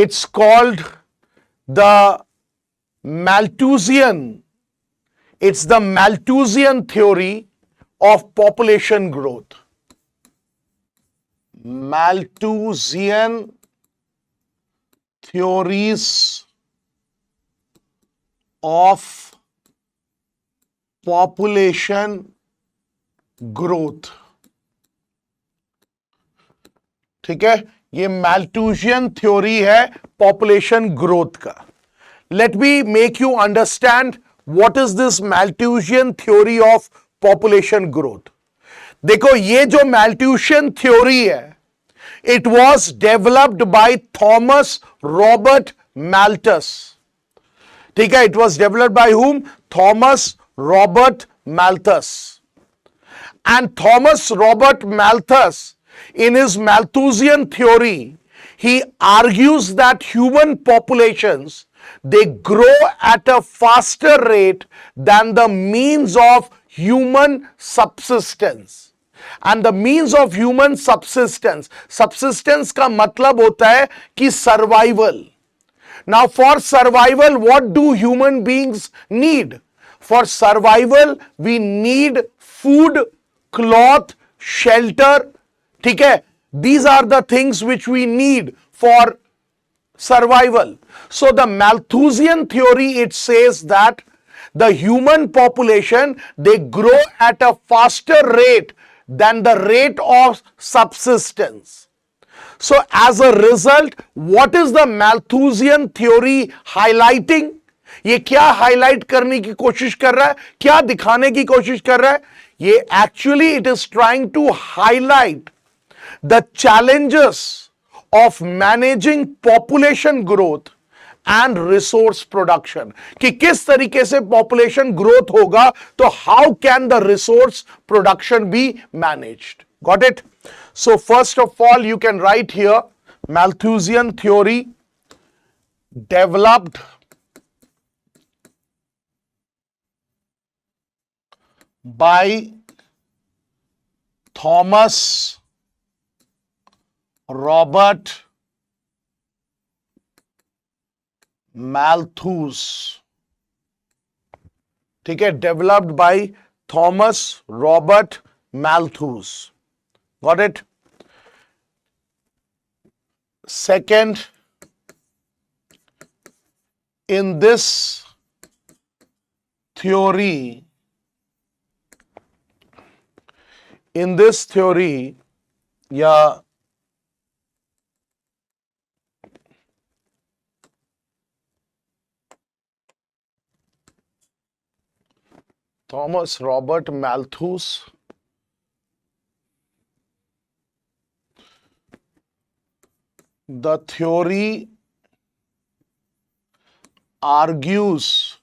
It's called the Malthusian. It's the Malthusian theory of population growth. Malthusian theories of population growth. ठीक है, ये Malthusian theory है population growth का. Let me make you understand what is this Malthusian theory of population growth. देखो, ये जो Malthusian theory है, it was developed by Thomas Robert Malthus. ठीक है, it was developed by whom? Thomas Robert Malthus. And Thomas Robert Malthus, in his Malthusian theory, he argues that human populations, they grow at a faster rate than the means of human subsistence. And the means of human subsistence, subsistence का मतलब होता है कि survival. Now for survival, what do human beings need? For survival, we need food, cloth, shelter. ठीक है, these are the things which we need for survival. So the Malthusian theory, it says that the human population, they grow at a faster rate than the rate of subsistence. So as a result, what is the Malthusian theory highlighting? ये क्या highlight करने की कोशिश कर रहा है, क्या दिखाने की कोशिश कर रहा है? ये actually it is trying to highlight the challenges of managing population growth and resource production. कि किस तरीके से पॉपुलेशन ग्रोथ होगा तो how can the resource production be managed. Got it? So first of all you can write here Malthusian theory developed by Thomas Robert Malthus. ठीक है, developed by Thomas Robert Malthus. Got it? Second, in this theory, या Thomas Robert Malthus, the theory argues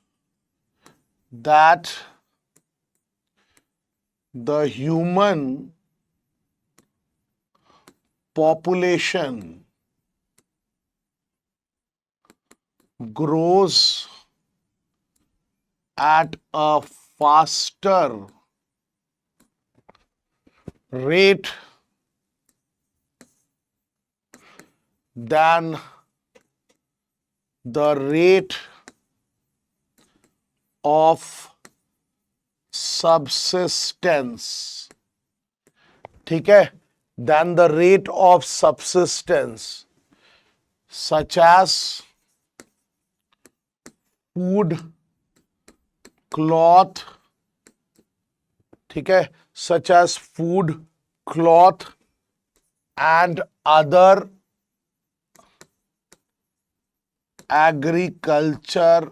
that the human population grows at a faster rate than the rate of subsistence. ठीक है, than the rate of subsistence, such as food, cloth. ठीक है, such as food, cloth and other agricultural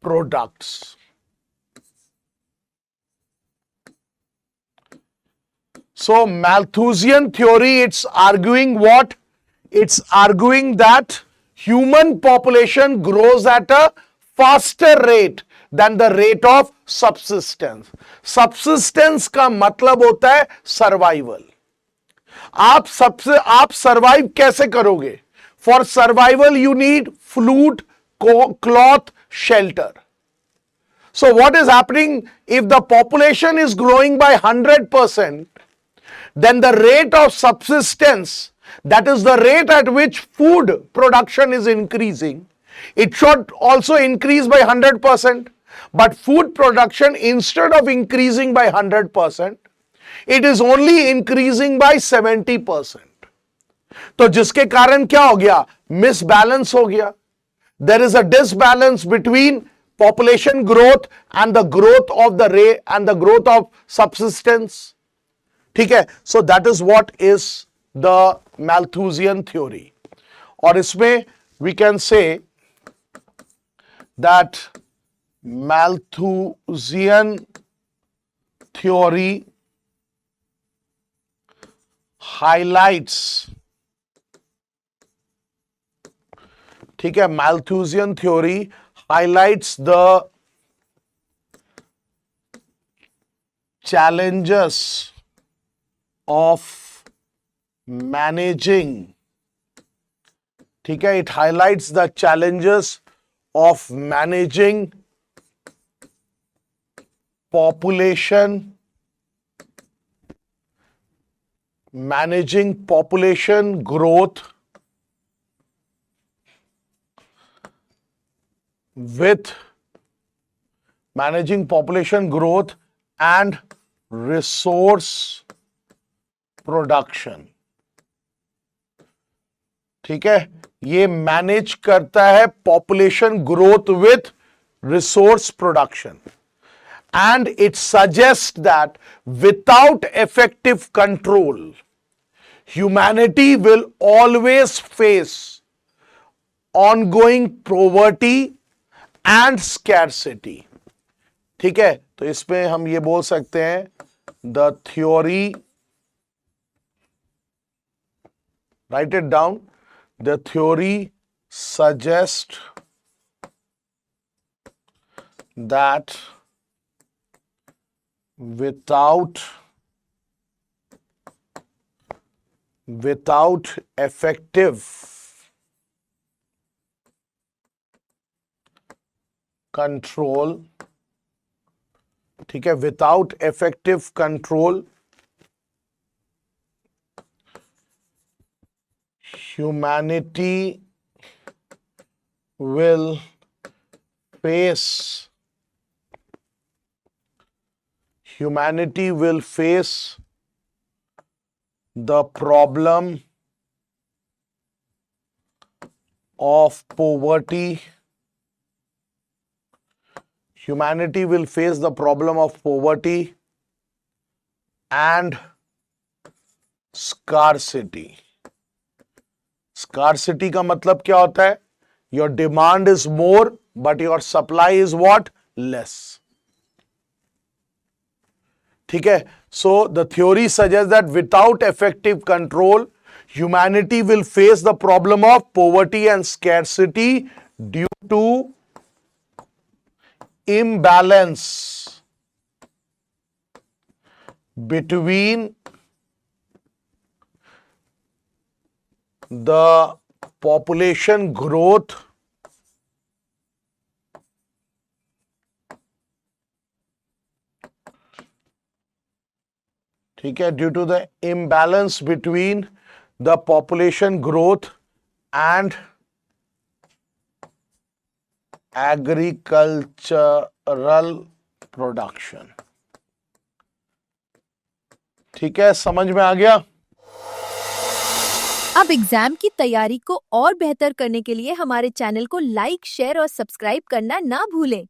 products. So Malthusian theory, it's arguing what? It's arguing that human population grows at a faster rate than the rate of subsistence. Subsistence का मतलब होता है survival. आप survive कैसे करोगे? For survival you need food, cloth, shelter. So what is happening? If the population is growing by 100%, then the rate of subsistence that is the rate at which food production is increasing, it should also increase by 100%. But food production, instead of increasing by 100%, it is only increasing by 70%. तो जिसके कारण क्या हो गया? Misbalance हो गया. There is a disbalance between population growth and the growth of the rate and the growth of subsistence. ठीक है? So that is what is the Malthusian theory. और इसमें we can say that Malthusian theory highlights, ठीक है, Malthusian theory highlights the challenges of managing, ठीक है, it highlights the challenges of managing population growth with managing population growth and resource production. ठीक है, ये manage करता है population growth with resource production. And it suggests that without effective control, humanity will always face ongoing poverty and scarcity. ठीक है, तो इसमें हम ये बोल सकते हैं the theory, write it down, the theory suggests that without effective control, ठीक है, without effective control, humanity will face the problem of poverty. Humanity will face the problem of poverty and scarcity. Scarcity का मतलब क्या होता है? Your demand is more, but your supply is what? Less. ठीक है, so the theory suggests that without effective control, humanity will face the problem of poverty and scarcity due to imbalance between the population growth ठीक है, due to the imbalance between the population growth and agricultural production. ठीक है, समझ में आ गया? अब exam की तैयारी को और बेहतर करने के लिए हमारे चैनल को लाइक, शेयर और सब्सक्राइब करना ना भूलें।